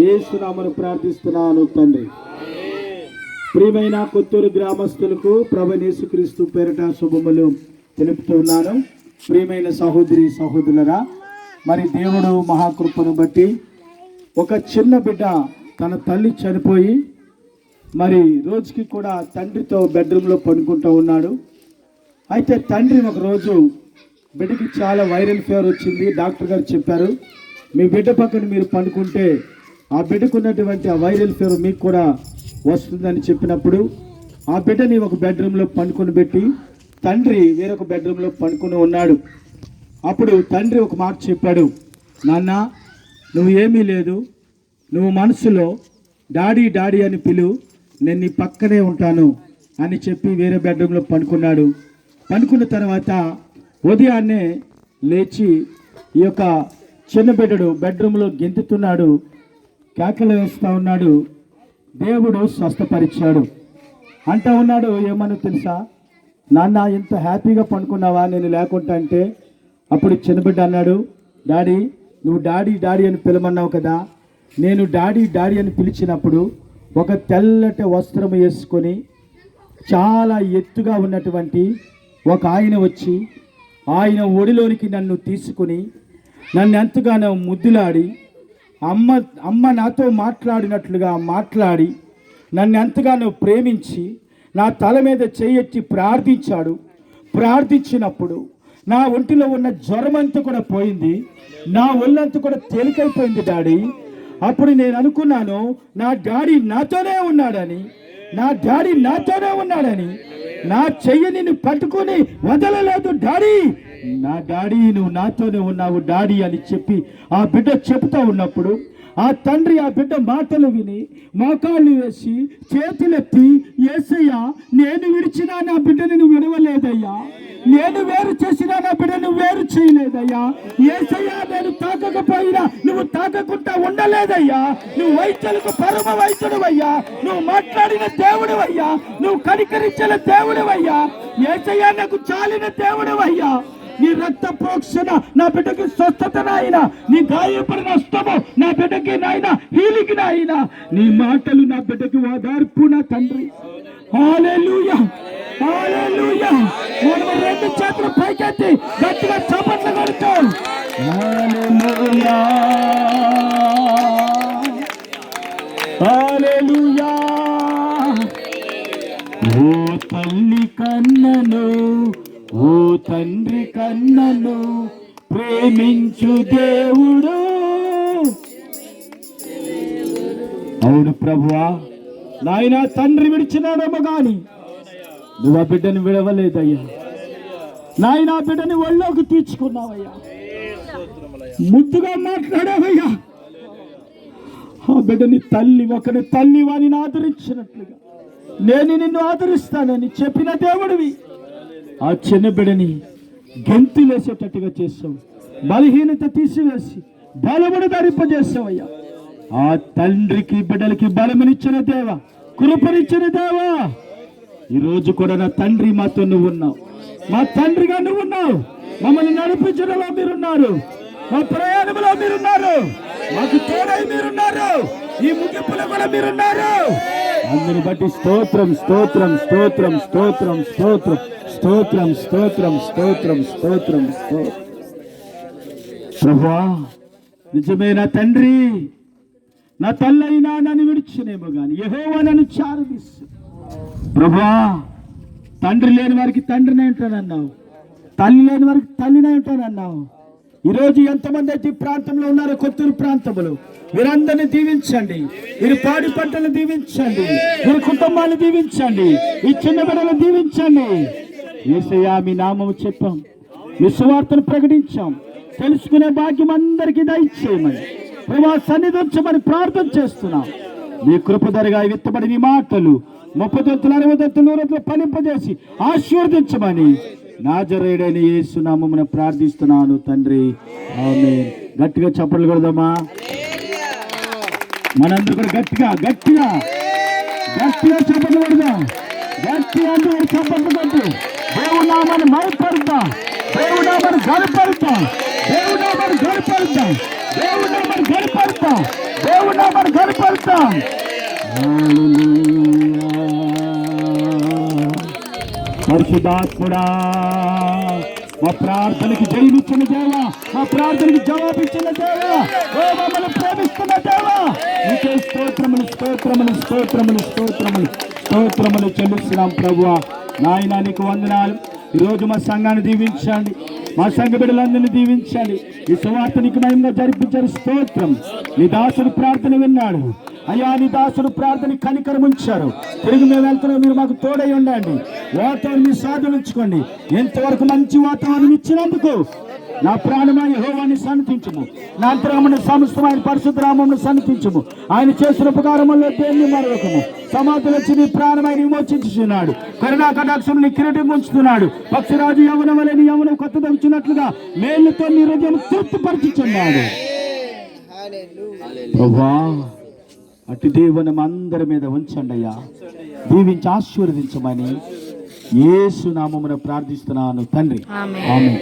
యేసు నామమున ప్రార్థిస్తున్నాను తండ్రి. ప్రియమైన కొత్తూరు గ్రామస్తులకు ప్రభువైన యేసుక్రీస్తు పేరిట శుభములు తెలుపుతున్నాను. ప్రియమైన సహోదరి సహోదరులరా, మరి దేవుడు మహాకృపను బట్టి ఒక చిన్న బిడ్డ తన తల్లి చనిపోయి మరి రోజుకి కూడా తండ్రితో బెడ్రూమ్లో పడుకుంటూ ఉన్నాడు. అయితే తండ్రి ఒకరోజు బిడ్డకి చాలా వైరల్ ఫీవర్ వచ్చింది. డాక్టర్ గారు చెప్పారు, మీ బిడ్డ పక్కన మీరు పండుకుంటే ఆ బిడ్డకు ఉన్నటువంటి ఆ వైరల్ ఫీవర్ మీకు కూడా వస్తుందని చెప్పినప్పుడు ఆ బిడ్డని ఒక బెడ్రూమ్లో పండుకొని పెట్టి తండ్రి వేరొక బెడ్రూమ్లో పండుకొని ఉన్నాడు. అప్పుడు తండ్రి ఒక మాట చెప్పాడు, నాన్న నువ్వు ఏమీ లేదు, నువ్వు మనసులో డాడీ డాడీ అని పిలు, నేను నీ పక్కనే ఉంటాను అని చెప్పి వేరే బెడ్రూమ్లో పండుకున్నాడు. పండుకున్న తర్వాత ఉదయాన్నే లేచి ఈ యొక్క చిన్న బిడ్డడు బెడ్రూమ్లో గెంతుతున్నాడు, కేకలు వేస్తూ ఉన్నాడు. దేవుడు స్వస్థపరిచాడు. అంటూ ఉన్నాడు, ఏమన్నా తెలుసా నాన్న ఇంత హ్యాపీగా పండుకున్నావా నేను లేకుండా అంటే. అప్పుడు చిన్న బిడ్డ అన్నాడు, డాడీ నువ్వు డాడీ డాడీ అని పిలమన్నావు కదా, నేను డాడీ డాడీ అని పిలిచినప్పుడు ఒక తెల్లటి వస్త్రం వేసుకొని చాలా ఎత్తుగా ఉన్నటువంటి ఒక ఆయన వచ్చి ఆయన ఒడిలోనికి నన్ను తీసుకుని నన్ను ఎంతగానో ముద్దులాడి అమ్మ నాతో మాట్లాడినట్లుగా మాట్లాడి నన్ను ఎంతగానో ప్రేమించి నా తల మీద చేయెత్తి ప్రార్థించాడు. ప్రార్థించినప్పుడు నా ఒంటిలో ఉన్న జ్వరమంతా కూడా పోయింది, నా ఒళ్ళంతా కూడా తేలికైపోయింది డాడీ. అప్పుడు నేను అనుకున్నాను నా డాడీ నాతోనే ఉన్నాడని, నా డాడీ నాతోనే ఉన్నాడని. నా చెయ్యి నిన్ను పట్టుకొని వదలలేదు డాడీ, నా డాడీ నువ్వు నాతోనే ఉన్నావు డాడీ అని చెప్పి ఆ బిడ్డ చెప్తా ఉన్నప్పుడు ఆ తండ్రి ఆ బిడ్డ మాటలు విని మోకాళ్ళు వేసి చేతులెత్తి, యేసయ్యా నేను విడిచినా నా బిడ్డని నువ్వు విడవలేదయ్యా, నేను వేరు చేసినా నా బిడ్డను వేరు చేయలేదయ్యా, యేసయ్యా నేను తాకకపోయినా నువ్వు తాకకుండా ఉండలేదయ్యా, నువ్వు వైద్యులకు పరమ వైద్యుడువయ్యా, నువ్వు మాట్లాడిన దేవుడువయ్యా, నువ్వు కనికరించిన దేవుడువయ్యా, యేసయ్యా నాకు చాలిన దేవుడువయ్యా, నీ రక్త ప్రోక్షణ నా బిడ్డకి స్వస్థత నాయన, నీ గాయపడిన స్తము నా బిడ్డకి నాయన హీలింగ్ నాయన, నీ మాటలు నా బిడ్డకి ఓదార్పు నా తండ్రి. హల్లెలూయా హల్లెలూయా. మనం రెండు చేతులు పైకెత్తి గట్టిగా చప్పట్లు కొడతాం. హల్లెలూయా హల్లెలూయా. ఓ తల్లి కన్నను, ఓ తండ్రి కన్నను ప్రేమించు దేవుడు. అవును ప్రభువా, నాయన తండ్రి విడిచినాడేమో గాని నువ్వు ఆ బిడ్డను విడవలేదయ్యా, నాయన ఆ బిడ్డని ఒళ్ళోకి తీర్చుకున్నావయ్యా, ముద్దుగా మాట్లాడావయ్యా. ఆ బిడ్డని ఒకరి తల్లి వారిని ఆదరించినట్లుగా నేను నిన్ను ఆదరిస్తానని చెప్పిన దేవుడివి. ఆ చిన్న బిడ్డని గెంతులేసేటట్టుగా చేస్తావు, బలహీనత తీసివేసి బలమును ధరింపజేస్తావయ్యా. ఆ తండ్రికి బిడ్డలకి బలమునిచ్చిన దేవ, కృపనిచ్చిన దేవా, ఈరోజు కూడా నా తండ్రి మాతో నువ్వు ఉన్నావు, మా తండ్రిగా నువ్వు ఉన్నావు, మమ్మల్ని నడిపించడంలో మీరున్నారు, మా ప్రయాణంలో మీరున్నారు, మాకు తోడై మీరున్నారు, ఈ ముగింపులో కూడా మీరున్నారు. అందుని బట్టి స్తోత్రం స్తోత్రం స్తోత్రం స్తోత్రం స్తోత్రం స్తోత్రం స్తోత్రం స్తోత్రం స్తోత్రం స్తోత్రం. ప్రభువా నిజమే నా తండ్రి, నా తల్లైనా నన్ను విడిచినేమో గాని యెహోవా నన్ను చారదీసు. ప్రభువా తండ్రి లేని వారికి తండ్రినే ఉంటానన్నావు, తల్లి లేని వారికి తల్లినే ఉంటానన్నావు. ఈరోజు ఎంతమంది అయితే ఈ ప్రాంతంలో ఉన్నారో, కొత్తూరు ప్రాంతంలో, వీరందరినీ దీవించండి, వీరి పాడి పంటలు దీవించండి, వీరి కుటుంబాన్ని దీవించండి, ఈ చిన్న బిడ్డలను దీవించండి. యేసయ్యా మీ నామము చెప్పాం, మీ సువార్తను ప్రకటించాం, తెలుసుకునే భాగ్యం అందరికీ దయచేయమని ప్రభా సన్నిధించమని ప్రార్థన చేస్తున్నాం. మీ కృపదరగా విత్తబడి నీ మాటలు 30 దంతులు 60 దంతులు 100 దంతులు ఫలింపజేసి ఆశీర్వదించమని నాజరేయుడైన యేసు నామమున ప్రార్థిస్తున్నాను తండ్రి, ఆమేన్. గట్టిగా చప్పట్లు కొడదామా మనందరూ కూడా గట్టిగా గట్టిగా గట్టిగా చప్పట్లు కొడదాం. గట్టిగా అందరూ చప్పట్లు కొట్టు దేవుడి నామాన్ని మైపరుద్దాం, దేవుడి నామాన్ని గణపరుద్దాం, దేవుడి నామాన్ని గణపరుద్దాం, దేవుడి నామాన్ని గణపరుస్తాం, దేవుడి నామాన్ని గణపరుస్తాం. పరిశుద్ధాత్ముడా, మా ప్రార్థనకి జయమిచ్చిన దేవా, మా ప్రార్థనకి జవాబిచ్చిన దేవా, మమ్మల్ని ప్రేమిస్తున్న దేవా, నీకే స్తోత్రములు స్తోత్రములు స్తోత్రములు స్తోత్రములు స్తోత్రములు చెల్లిస్తున్నాం ప్రభువా. నాయనా నీకు వందనాలు. ఈరోజు మా సంఘాన్ని దీవించండి, మా సంఘ బిడ్డలందరినీ దీవించండి. ఈ సువార్త నీకు మహిమగా జరిపించారు. స్తోత్రం. నీ దాసుడు ప్రార్థన విన్నాడు అయ్యా, నీ దాసుడు ప్రార్థన కనికరం ఉంచారు. తిరిగి మేము వెళ్తున్నాం, మీరు మాకు తోడై ఉండండి. వాతావరణం మీరు సాధనించుకోండి. ఎంతవరకు మంచి వాతావరణం ఇచ్చినందుకు నా ప్రాణమైన యెహోవాని సన్నిధించుము, నా అంతరాత్మను సమస్తమైన పరిశుద్ధ నామమును సన్నిధించుము. ఆయన చేసిన ఉపకారములో దేన్ని మరొకము. సమాధులు వచ్చి నీ ప్రాణమైన విమోచించుచున్నాడు. కరుణా కటాక్షం నీ కిరీటం ఉంచుతున్నాడు. పక్షిరాజు యవనం వలె నీ యవనం కొత్త దొంచున్నట్లుగా మేలుతో నీ హృదయం తృప్తిపరచుచున్నాడు. ప్రభువా, అటు దేవుని అందరి మీద ఉంచండి అయ్యా, దీవించి ఆశీర్వదించమని యేసు నామమున ప్రార్థిస్తున్నాను తండ్రి. ఆమేన్.